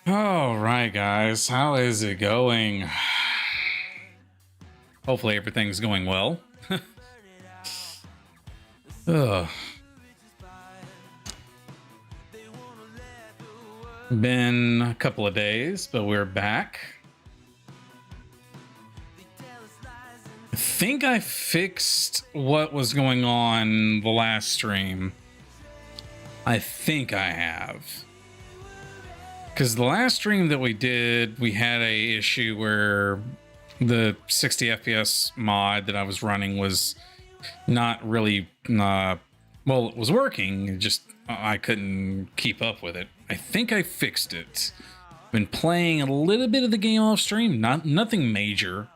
All right, guys, how is it going? Hopefully everything's going well. Ugh. Been a couple of days, but we're back. I think I fixed what was going on the last stream. I think I have. Because the last stream that we did, we had a issue where the 60 FPS mod that I was running was not really, well, it was working, it just I couldn't keep up with it. I think I fixed it. Been playing a little bit of the game off stream, nothing major,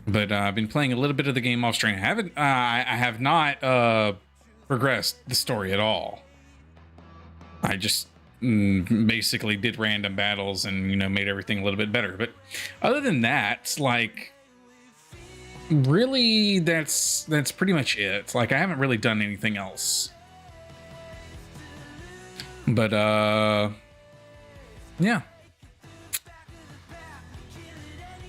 but I've been playing a little bit of the game off stream. I have not progressed the story at all. I just basically did random battles and, you know, made everything a little bit better. But other than that, like, really, that's pretty much it. Like, I haven't really done anything else. But yeah.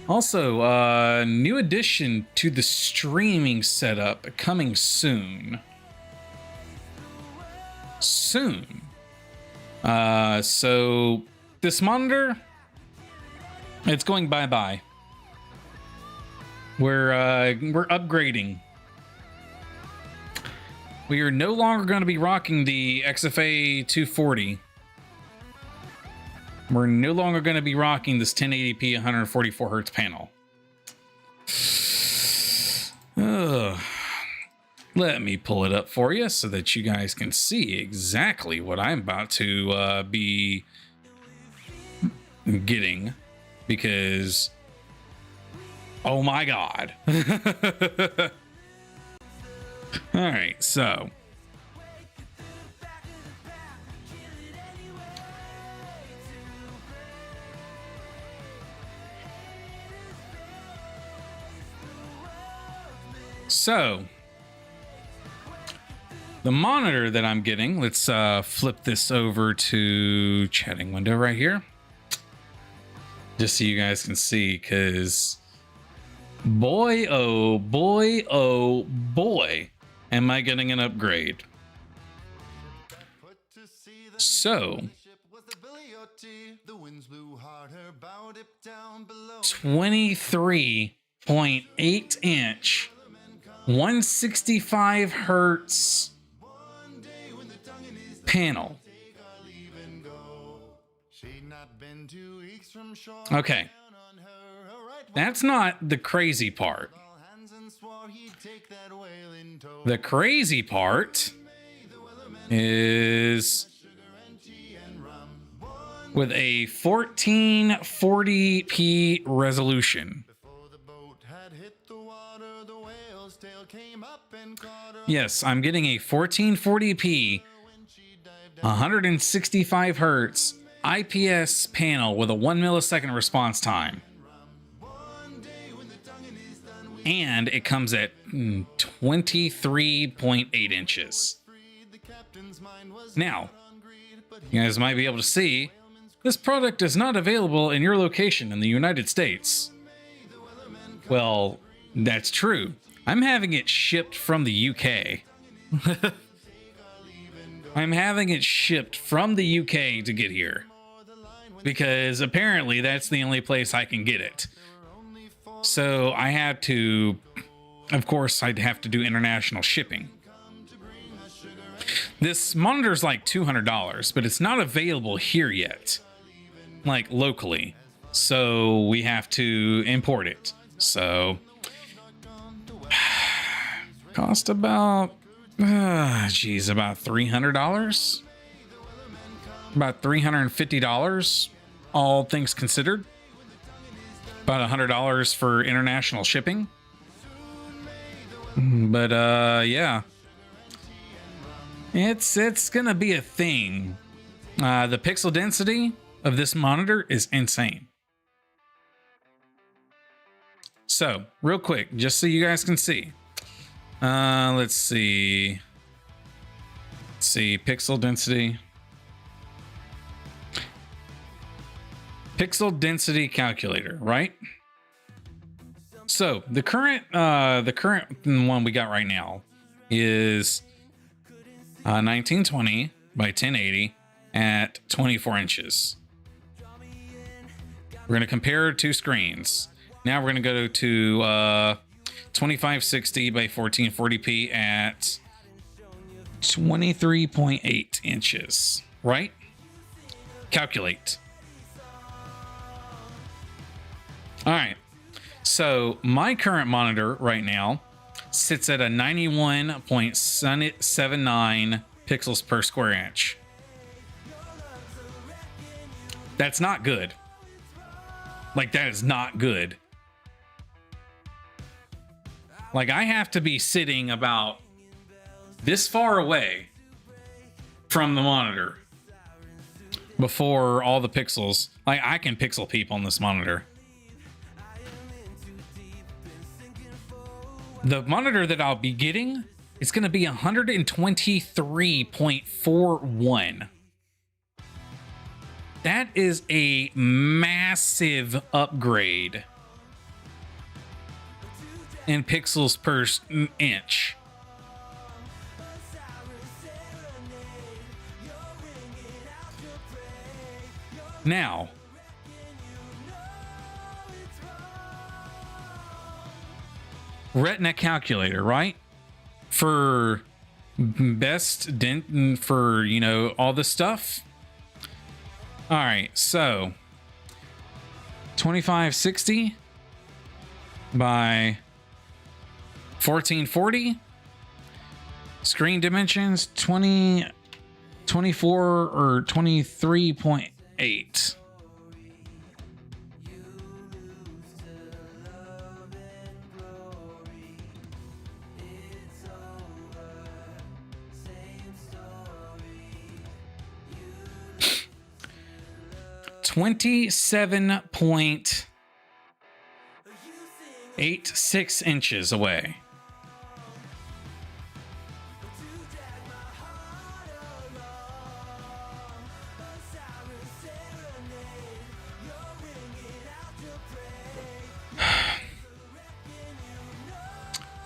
Also, new addition to the streaming setup coming soon. So this monitor, it's going bye-bye. We're upgrading. We are no longer going to be rocking the XFA 240. We're no longer going to be rocking this 1080p 144 hertz panel. Ugh. Let me pull it up for you so that you guys can see exactly what I'm about to be getting, because oh my god. All right, so the monitor that I'm getting, let's flip this over to chatting window right here, just so you guys can see, because boy, oh boy, am I getting an upgrade. So 23.8 inch 165 hertz panel. Okay, that's not the crazy part. The crazy part is with a 1440p resolution. Yes, I'm getting a 1440p 165 hertz IPS panel with a 1 millisecond response time. And it comes at 23.8 inches. Now, you guys might be able to see, this product is not available in your location in the United States. Well, that's true. I'm having it shipped from the UK. I'm having it shipped from the UK to get here, because apparently that's the only place I can get it. So I had to, of course, I'd have to do international shipping. This monitor's like $200, but it's not available here yet, like locally. So we have to import it. So cost about, geez, about $300, about $350, all things considered. About $100 for international shipping. But yeah, it's gonna be a thing. The pixel density of this monitor is insane. So real quick, just so you guys can see, let's see pixel density. Pixel density calculator, right? So the current one we got right now is 1920 by 1080 at 24 inches. We're going to compare two screens. Now we're going to go to 2560 by 1440p at 23.8 inches, right? Calculate. All right. So my current monitor right now sits at a 91.79 pixels per square inch. That's not good. Like, that is not good. Like, I have to be sitting about this far away from the monitor before all the pixels. Like, I can pixel peep on this monitor. The monitor that I'll be getting is going to be 123.41. That is a massive upgrade in pixels per inch. Now, Retina calculator, right? For best dent, for, you know, all this stuff. All right, so 2560 by 1440. Screen dimensions 24 or 23.8. .86 inches away.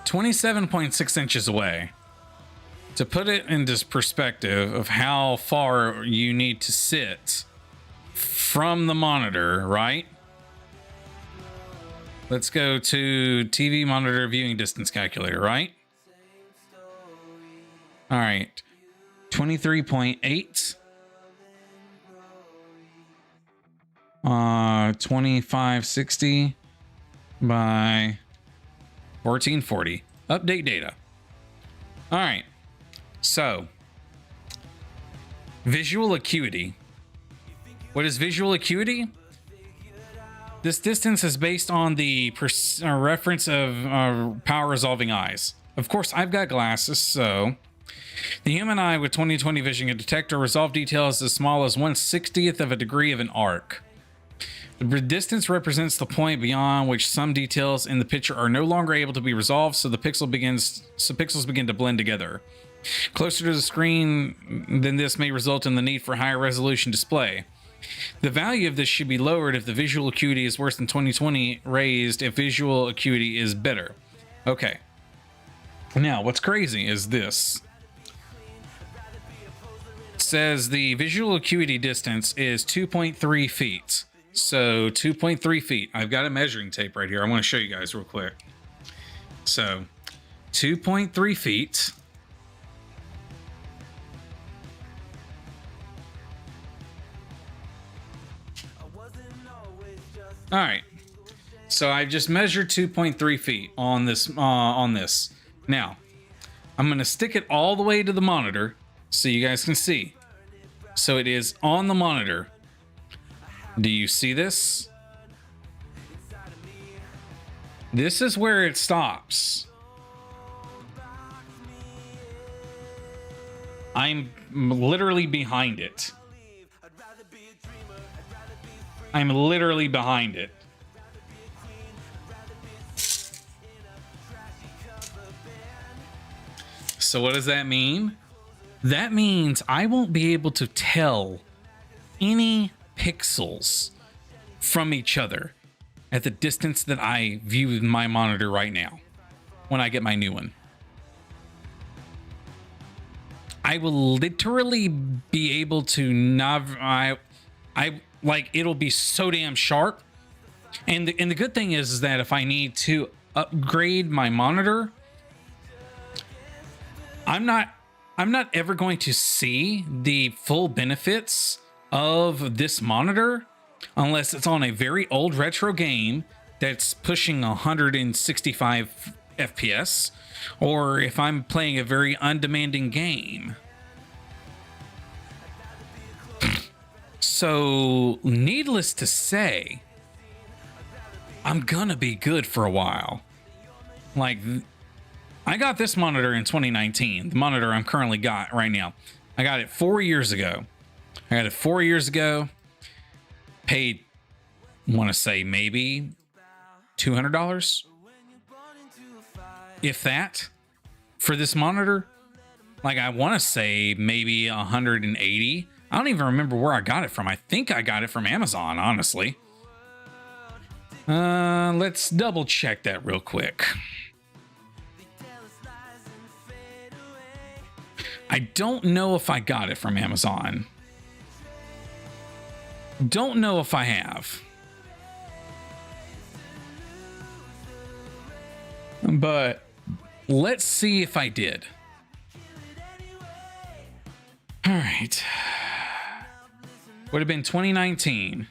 .6 inches away. To put it into perspective of how far you need to sit from the monitor, right? Let's go to TV monitor viewing distance calculator, right? All right. 23.8. 2560 by 1440. Update data. All right. So, visual acuity. What is visual acuity? This distance is based on the reference of power resolving eyes. Of course, I've got glasses, so the human eye with 20/20 vision can detect or resolve details as small as 1/60th of a degree of an arc. The distance represents the point beyond which some details in the picture are no longer able to be resolved, so pixels begin to blend together. Closer to the screen than this may result in the need for higher resolution display. The value of this should be lowered if the visual acuity is worse than 20/20, raised if visual acuity is better. Okay. Now, what's crazy is this. It says the visual acuity distance is 2.3 feet. So 2.3 feet. I've got a measuring tape right here. I want to show you guys real quick. So 2.3 feet. All right, so I've just measured 2.3 feet on this. Now, I'm going to stick it all the way to the monitor so you guys can see. So it is on the monitor. Do you see this? This is where it stops. I'm literally behind it. I'm literally behind it. So what does that mean? That means I won't be able to tell any pixels from each other at the distance that I view my monitor right now when I get my new one. I will literally be able to I like, it'll be so damn sharp. And the good thing is that if I need to upgrade my monitor, I'm not ever going to see the full benefits of this monitor unless it's on a very old retro game that's pushing 165 FPS, or if I'm playing a very undemanding game. So, needless to say, I'm gonna be good for a while. Like, I got this monitor in 2019, the monitor I'm currently got right now. I got it 4 years ago. Paid, want to say maybe $200, if that, for this monitor. Like, I want to say maybe 180. I don't even remember where I got it from. I think I got it from Amazon, honestly. Let's double check that real quick. I don't know if I got it from Amazon. Don't know if I have. But let's see if I did. All right. Would have been 2019.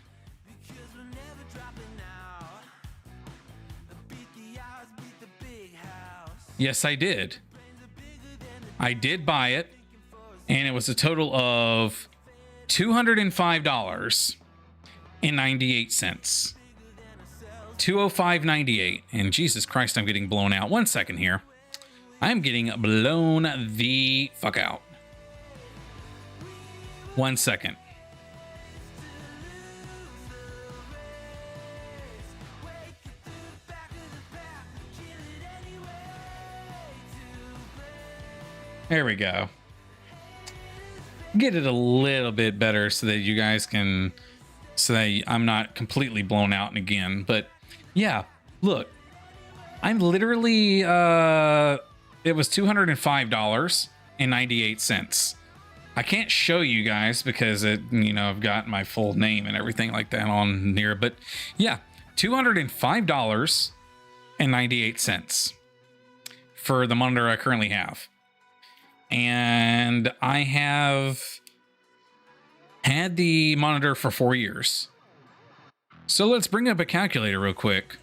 Yes, I did. I did buy it, and it was a total of $205.98. $205.98. And Jesus Christ, I'm getting blown out. 1 second here. I'm getting blown the fuck out. 1 second. There we go. Get it a little bit better so that you guys can, so that I'm not completely blown out again. But yeah, look, I'm literally, it was $205.98. I can't show you guys because it, you know, I've got my full name and everything like that on here, but yeah, $205.98 for the monitor I currently have. And I have had the monitor for 4 years. So let's bring up a calculator real quick.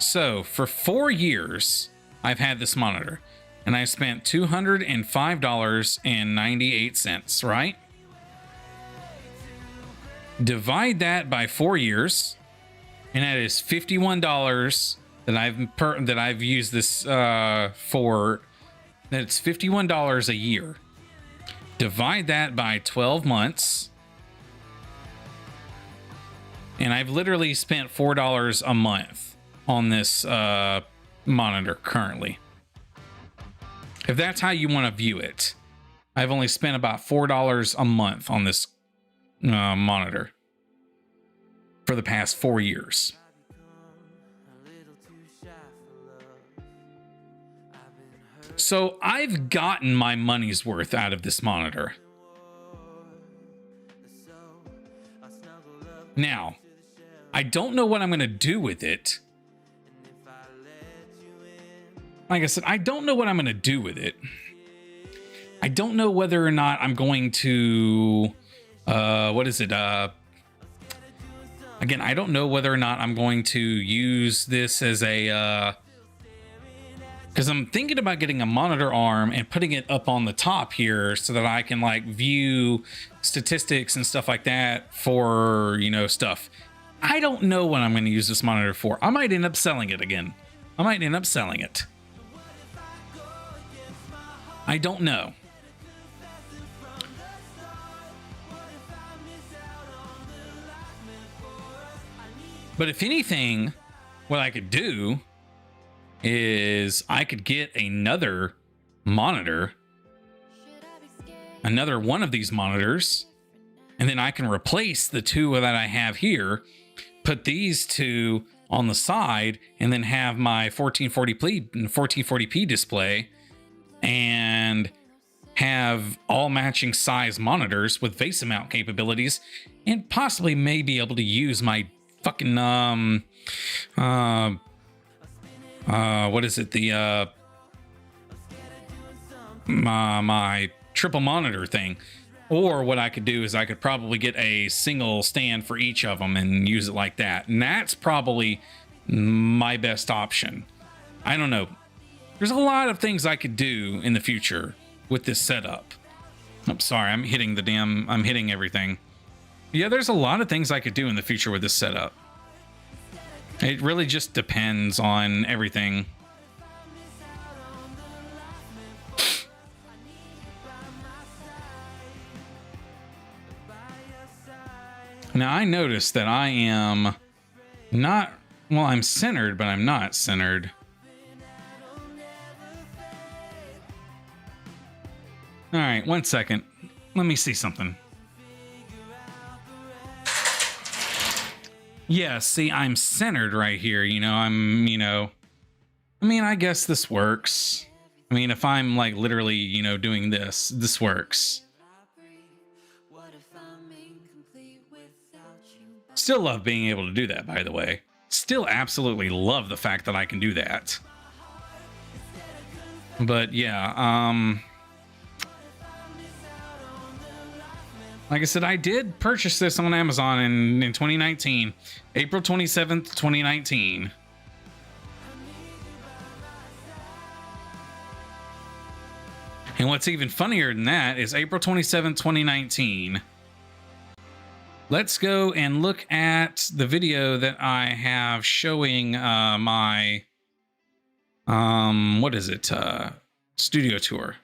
So for 4 years, I've had this monitor, and I spent $205.98, right? Divide that by 4 years, and that is $51 that I've used this for. That's $51 a year. Divide that by 12 months, and I've literally spent $4 a month on this monitor currently. If that's how you want to view it, I've only spent about $4 a month on this monitor for the past 4 years. So I've gotten my money's worth out of this monitor. Now, I don't know what I'm going to do with it. Like I said, I don't know what I'm going to do with it. I don't know whether or not I'm going to, again, I don't know whether or not I'm going to use this as a, because I'm thinking about getting a monitor arm and putting it up on the top here so that I can like view statistics and stuff like that for, you know, stuff. I don't know what I'm going to use this monitor for. I might end up selling it again. I might end up selling it. I don't know. But if anything, what I could do is I could get another monitor, another one of these monitors, and then I can replace the two that I have here, put these two on the side, and then have my 1440p display, and have all matching size monitors with VESA mount capabilities, and possibly may be able to use my fucking what is it, the my triple monitor thing. Or what I could do is I could probably get a single stand for each of them and use it like that. And that's probably my best option. I don't know. There's a lot of things I could do in the future with this setup. I'm sorry, I'm hitting everything. Yeah, there's a lot of things I could do in the future with this setup. It really just depends on everything. Now, I noticed that I am not, well, I'm centered, but I'm not centered. All right, 1 second. Let me see something. Yeah, see, I'm centered right here. You know, I mean, I guess this works. I mean, if I'm like literally, you know, doing this, this works. Still love being able to do that, by the way. Still absolutely love the fact that I can do that. But yeah, like I said, I did purchase this on Amazon in 2019, April 27th, 2019. And what's even funnier than that is April 27th, 2019. Let's go and look at the video that I have showing my, what is it? Studio tour.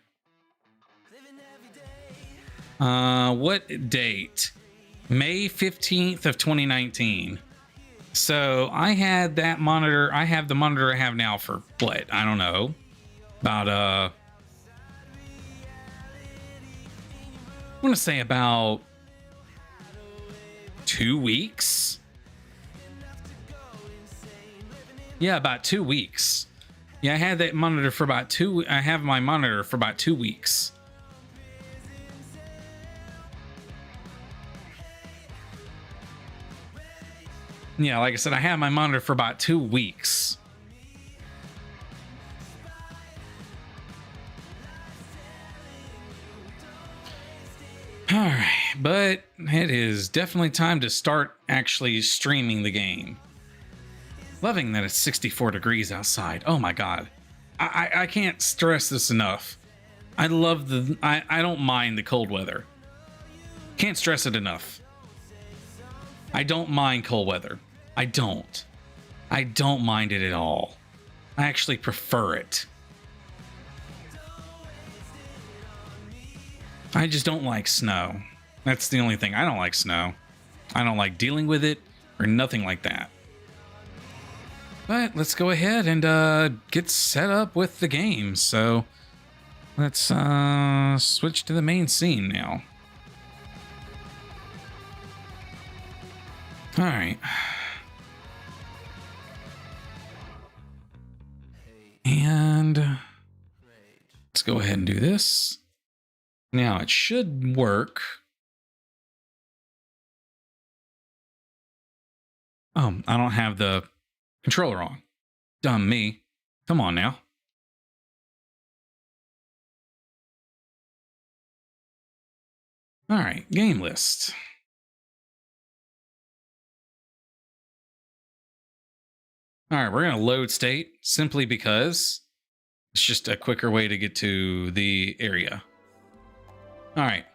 What date? May 15th of 2019. So I had that monitor. I have the monitor I have now for what? I don't know. About, I want to say about 2 weeks. Yeah, about 2 weeks. Yeah, I had that monitor for about I have my monitor for about 2 weeks. Yeah, like I said, I had my monitor for about 2 weeks. All right, but it is definitely time to start actually streaming the game. Loving that it's 64 degrees outside. Oh my God. I can't stress this enough. I love I don't mind the cold weather. Can't stress it enough. I don't mind cold weather. I don't mind it at all. I actually prefer it. I just don't like snow. That's the only thing. I don't like snow. I don't like dealing with it or nothing like that. But let's go ahead and get set up with the game. So let's switch to the main scene now. All right. And let's go ahead and do this. Now it should work. Oh, I don't have the controller on. Dumb me. Come on now. All right, game list. All right, we're going to load state simply because it's just a quicker way to get to the area. All right.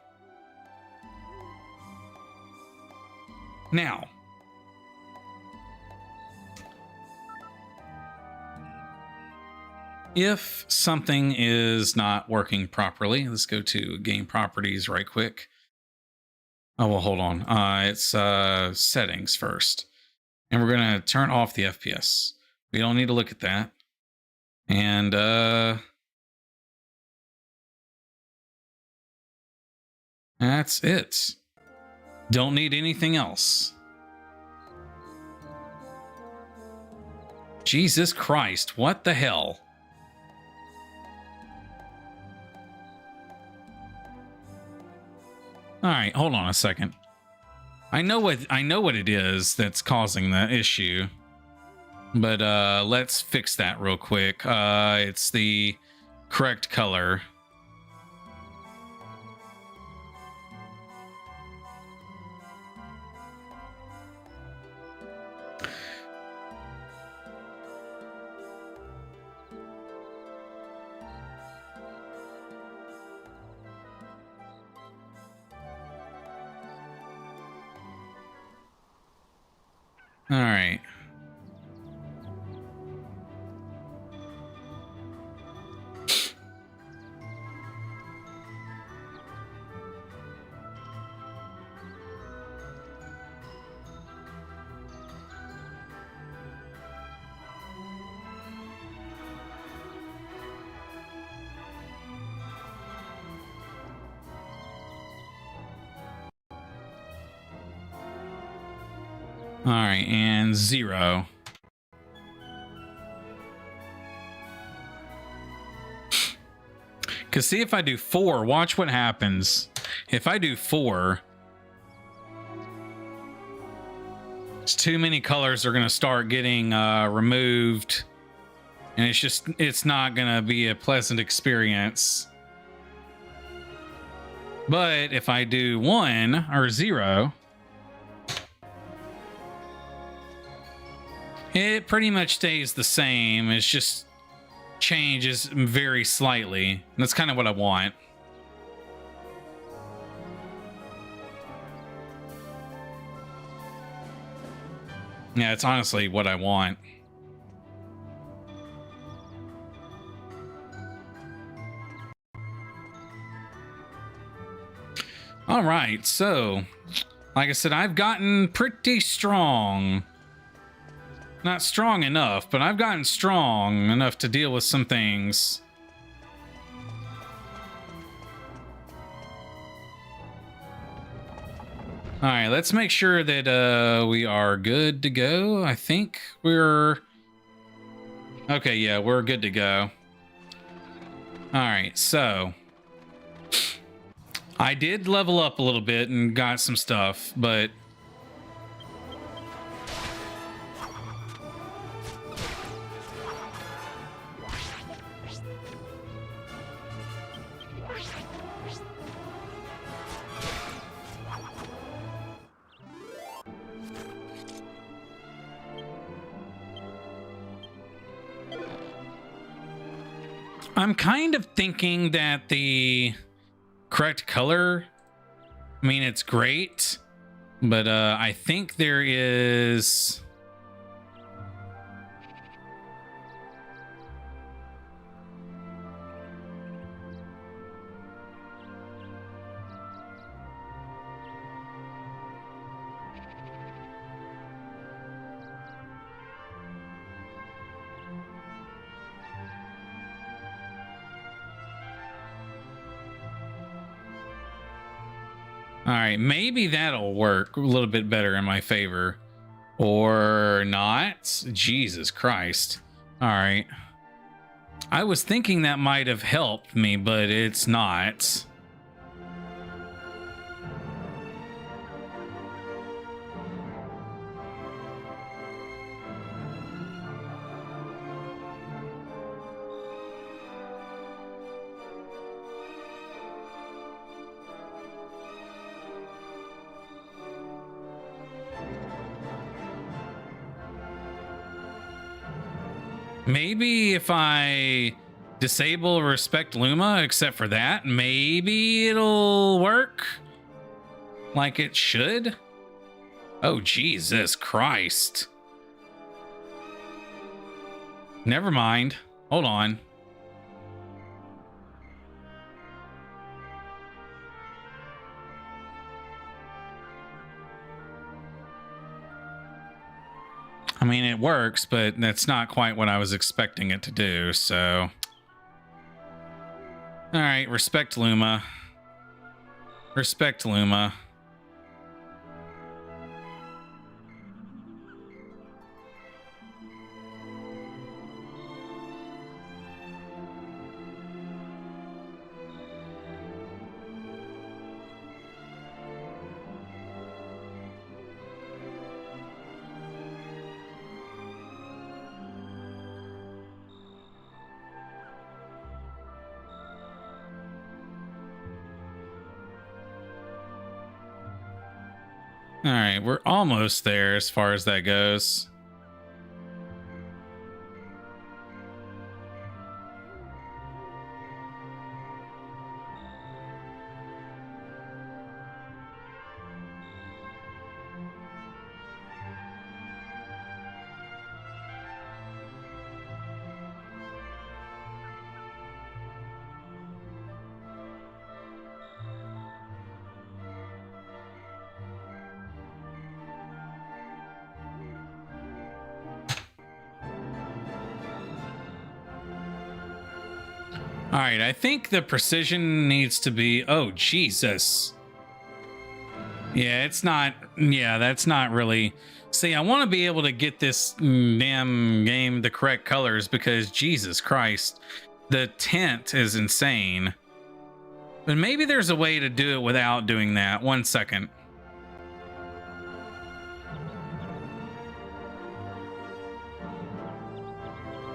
Now, if something is not working properly, let's go to game properties right quick. Oh, well, hold on. It's settings first. And we're going to turn off the FPS. We don't need to look at that. And that's it. Don't need anything else. Jesus Christ, what the hell? All right, hold on a second. I know what it is that's causing the issue. But let's fix that real quick. It's the correct color. All right. All right, and 0. Because see, if I do 4, watch what happens. If I do 4, it's too many colors are going to start getting removed. And it's not going to be a pleasant experience. But if I do 1 or 0, it pretty much stays the same. It's just changes very slightly. And that's kind of what I want. Yeah, it's honestly what I want. All right, so like I said, I've gotten pretty strong. Not strong enough, but I've gotten strong enough to deal with some things. All right, let's make sure that we are good to go. I think we're... Okay, yeah, we're good to go. All right, so... I did level up a little bit and got some stuff, but... I'm kind of thinking that the correct color, I mean, it's great, but I think there is... All right, maybe that'll work a little bit better in my favor. Or not. Jesus Christ. All right. I was thinking that might have helped me, but it's not. Maybe if I disable respect Luma, except for that, maybe it'll work like it should. Oh, Jesus Christ. Never mind. Hold on. I mean, it works, but that's not quite what I was expecting it to do, so... Alright, respect Luma. Respect Luma. All right, we're almost there as far as that goes. All right, I think the precision needs to be... Oh, Jesus. Yeah, it's not... Yeah, that's not really... See, I want to be able to get this damn game the correct colors because, Jesus Christ, the tint is insane. But maybe there's a way to do it without doing that. 1 second.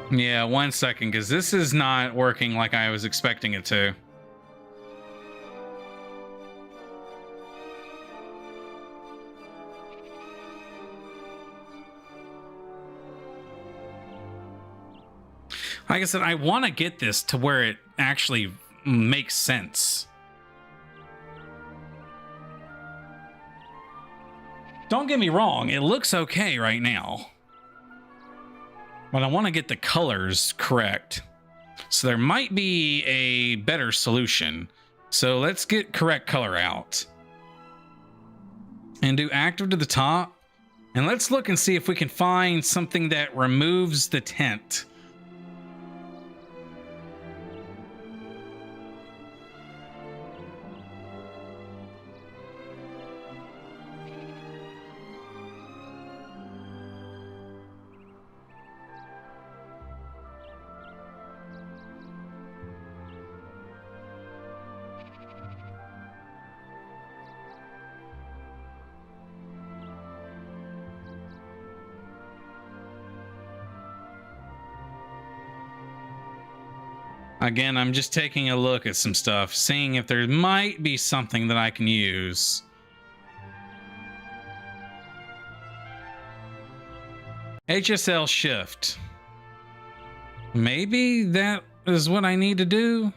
Yeah, 1 second, because this is not working like I was expecting it to. Like I said, I want to get this to where it actually makes sense. Don't get me wrong, it looks okay right now. But I want to get the colors correct. So there might be a better solution. So let's get correct color out. And do active to the top. And let's look and see if we can find something that removes the tint. Again, I'm just taking a look at some stuff, seeing if there might be something that I can use. HSL shift. Maybe that is what I need to do.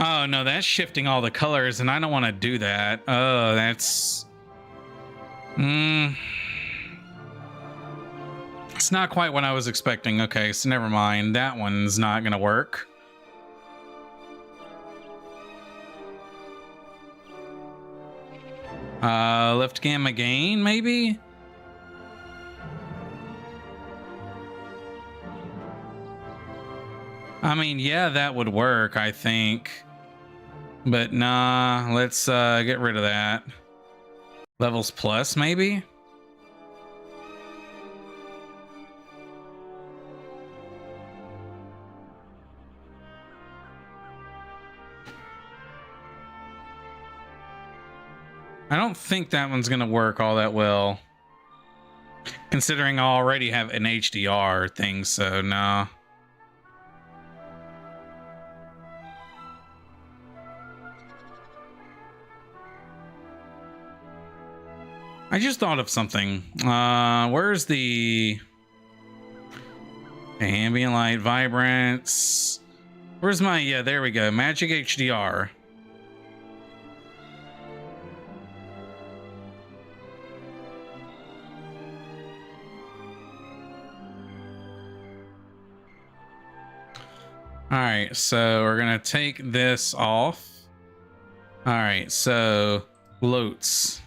Oh, no, that's shifting all the colors, and I don't want to do that. Oh, that's... It's not quite what I was expecting. Okay, so never mind. That one's not going to work. Lift gamma gain, maybe? I mean, yeah, that would work, I think. But nah, let's get rid of that. Levels plus, maybe? I don't think that one's gonna work all that well. Considering I already have an HDR thing, so nah. I just thought of something. Where's the ambient light, vibrance? Where's my, yeah, there we go. Magic HDR. All right, so we're gonna take this off. All right, so Lotz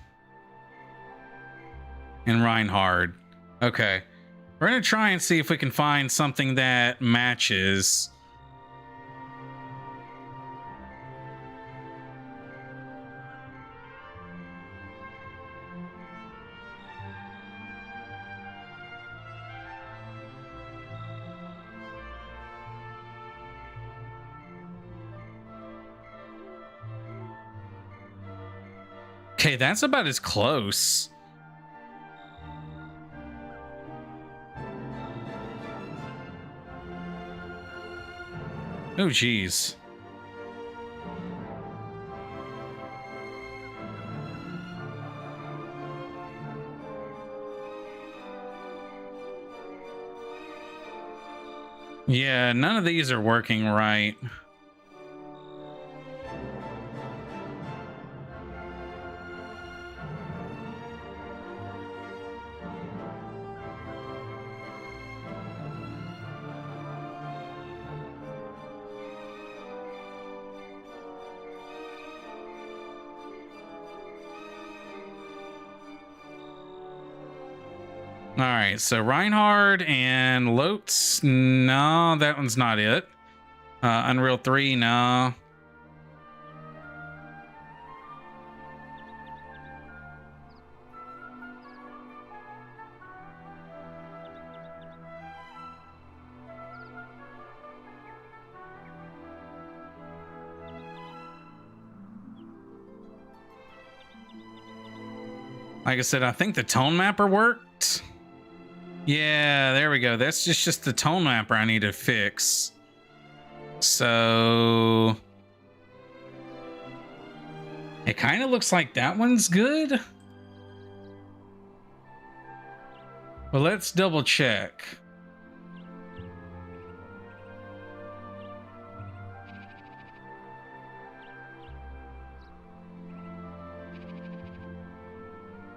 and Reinhard. Okay, we're gonna try and see if we can find something that matches. Okay, that's about as close. Oh, geez. Yeah, none of these are working right. All right, so Reinhard and Lotz. No, that one's not it. Unreal 3, no. Like I said, I think the tone mapper worked. Yeah, there we go. That's just the tone mapper I need to fix. So it kind of looks like that one's good. But let's double check.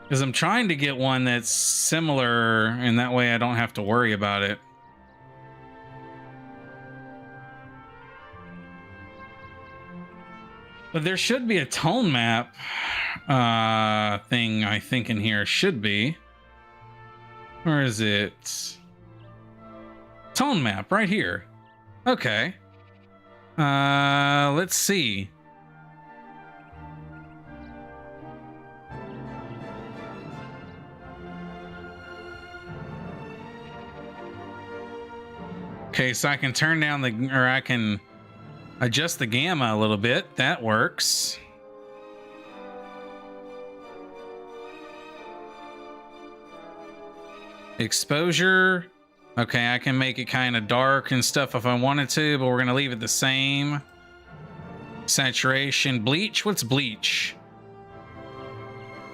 Because I'm trying to get one that's similar, and that way I don't have to worry about it. But there should be a tone map thing, I think, in here. Should be. Where is it? Tone map, right here. Okay. Let's see. Okay, so I can turn down or I can adjust the gamma a little bit. That works. Exposure. Okay, I can make it kind of dark and stuff if I wanted to, but we're going to leave it the same. Saturation. Bleach. What's bleach?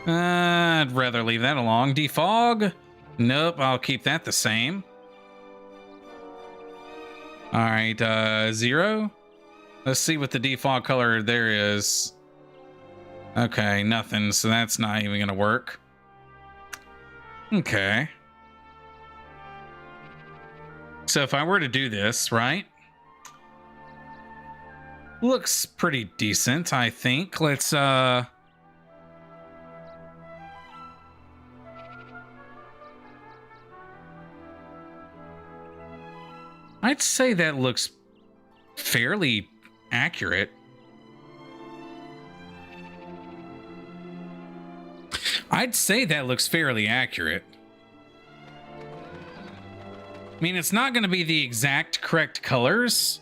I'd rather leave that alone. Defog. Nope, I'll keep that the same. All right, 0. Let's see what the default color there is. Okay, nothing, so that's not even gonna work. Okay. So if I were to do this, right? Looks pretty decent, I think. Let's, I'd say that looks fairly accurate. I'd say that looks fairly accurate. I mean, it's not going to be the exact correct colors.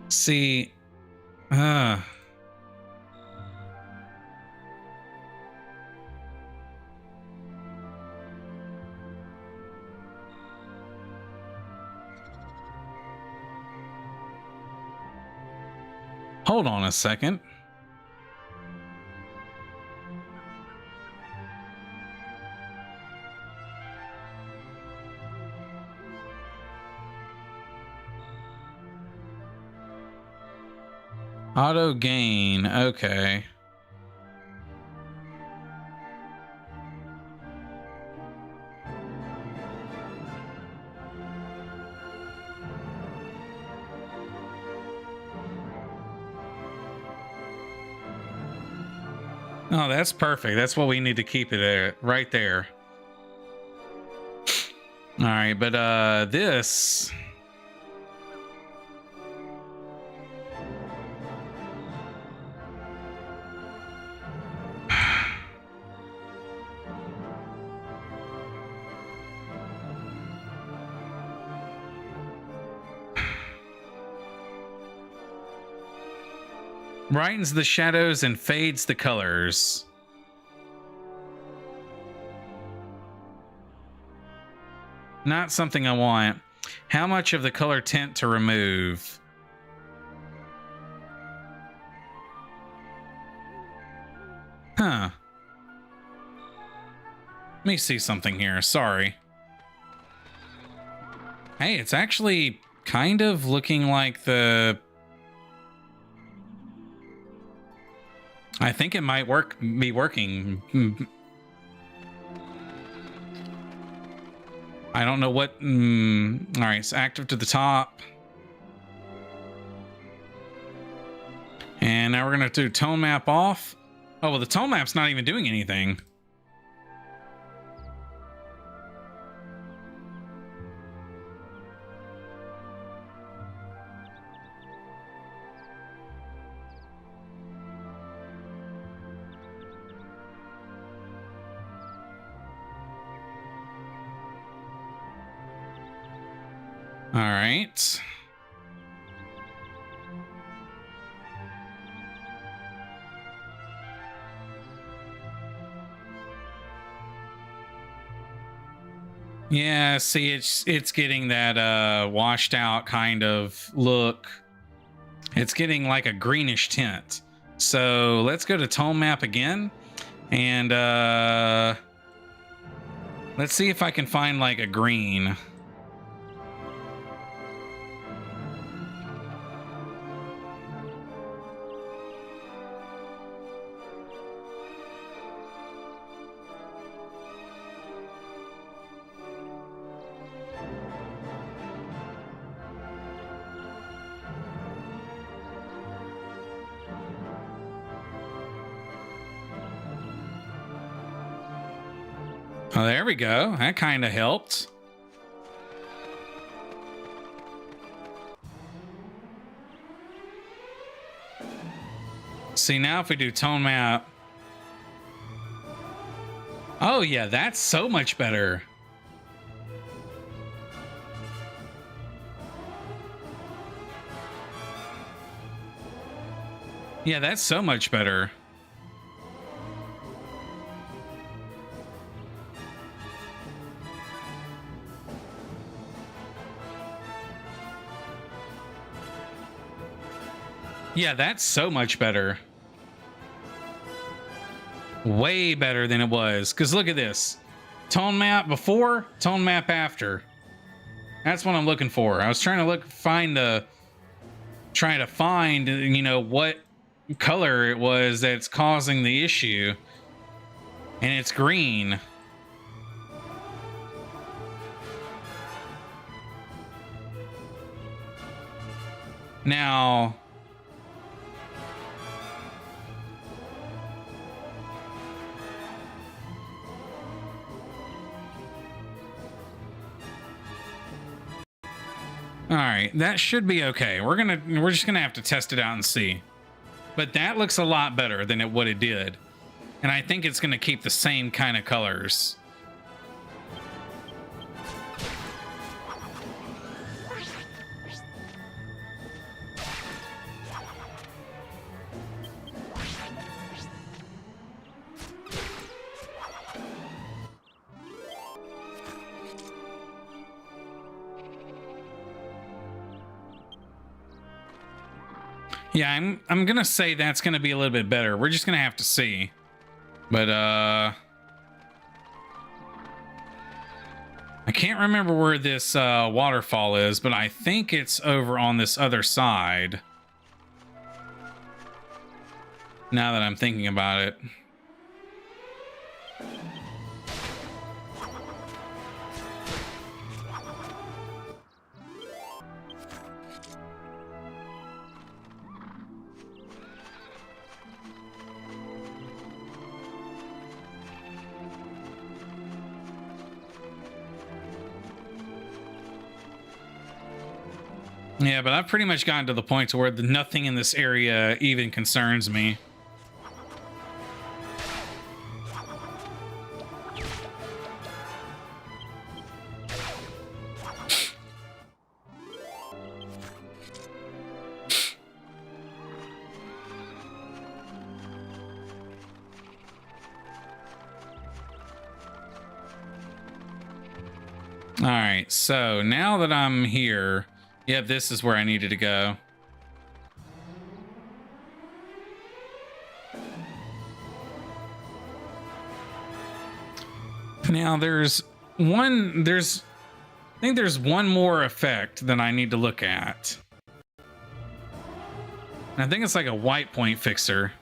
See, hold on a second. Auto gain, okay. Oh, that's perfect. That's what we need to keep it at, right there. All right, but this... brightens the shadows and fades the colors. Not something I want. How much of the color tint to remove? Huh. Let me see something here. Sorry. Hey, it's actually kind of looking like the... I think it might be working. I don't know what... All right, it's active to the top. And now we're going to do tone map off. Oh, well, the tone map's not even doing anything. All right. Yeah, see, it's getting that washed out kind of look. It's getting like a greenish tint. So let's go to tone map again, and let's see if I can find like a green. Oh, there we go. That kind of helped. See, now if we do tone map. Oh, yeah, that's so much better. Yeah, that's so much better. Yeah, that's so much better. Way better than it was. Because look at this. Tone map before, tone map after. That's what I'm looking for. I was trying to find, you know, what color it was that's causing the issue. And it's green. Now... All right, that should be okay. We're just gonna have to test it out and see. But that looks a lot better than what it did. And I think it's gonna keep the same kind of colors. Yeah, I'm gonna say that's gonna be a little bit better. We're just gonna have to see. But I can't remember where this waterfall is, but I think it's over on this other side. Now that I'm thinking about it. Yeah, but I've pretty much gotten to the point to where nothing in this area even concerns me. All right, so now that I'm here, yeah, this is where I needed to go. Now I think there's one more effect that I need to look at. I think it's like a white point fixer.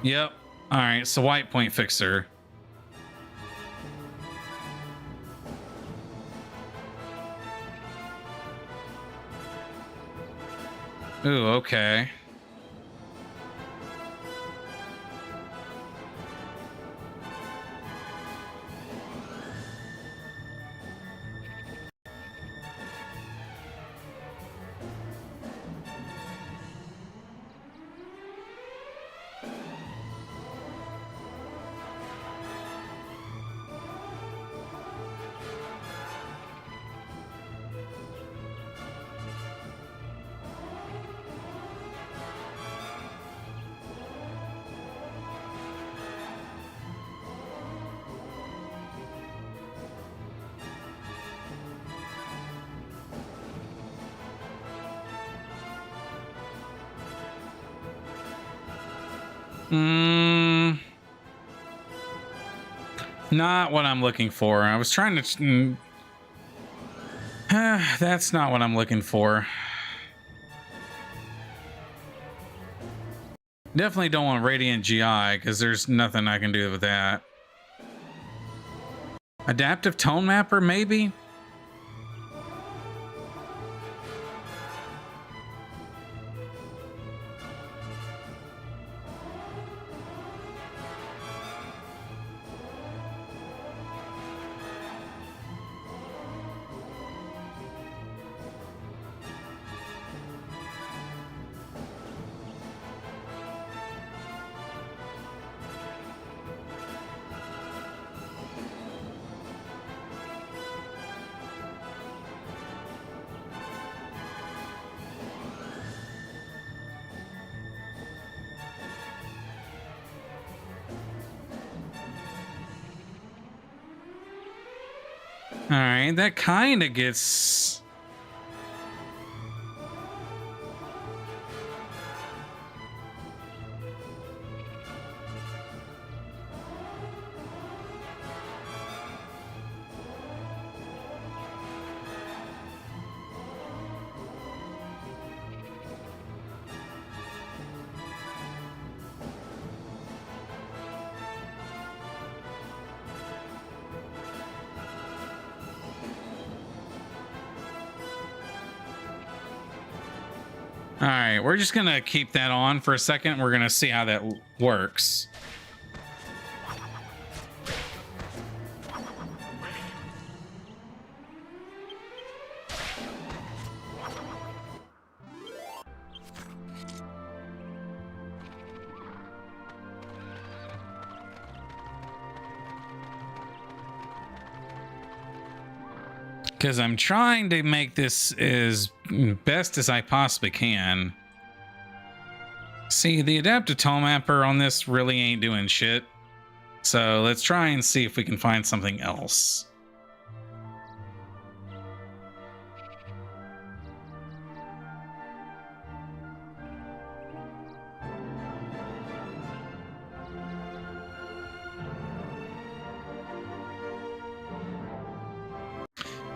Yep. All right, so white point fixer. Ooh, okay. Not what I'm looking for. I was trying to... that's not what I'm looking for. Definitely don't want Radiant GI, because there's nothing I can do with that. Adaptive Tone Mapper, maybe? All right, that kind of gets... All right, we're just gonna keep that on for a second. We're gonna see how that works. Because I'm trying to make this as best as I possibly can. See, the adaptive tone mapper on this really ain't doing shit. So let's try and see if we can find something else.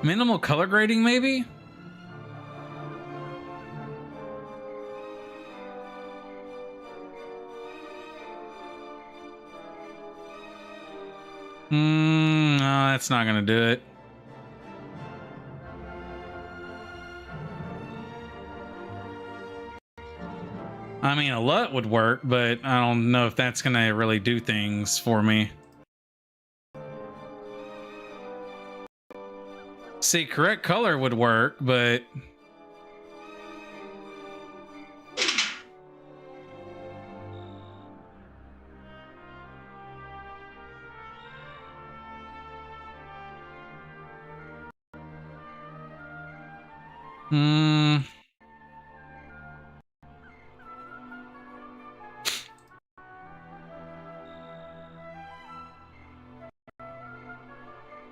Minimal color grading, maybe? No, that's not gonna do it. I mean, a LUT would work, but I don't know if that's gonna really do things for me. See, correct color would work, but...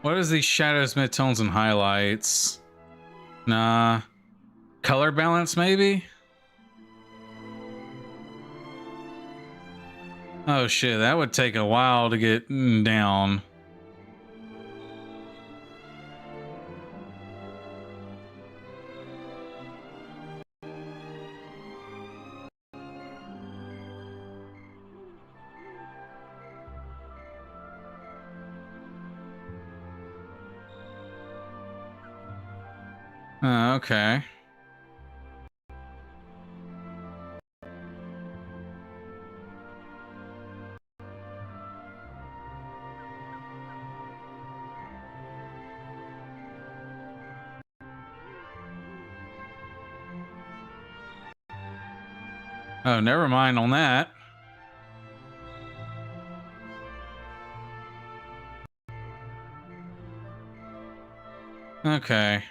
What is these shadows, midtones, and highlights? Nah. Color balance, maybe? Oh shit, that would take a while to get down. Okay. Oh, never mind on that. Okay.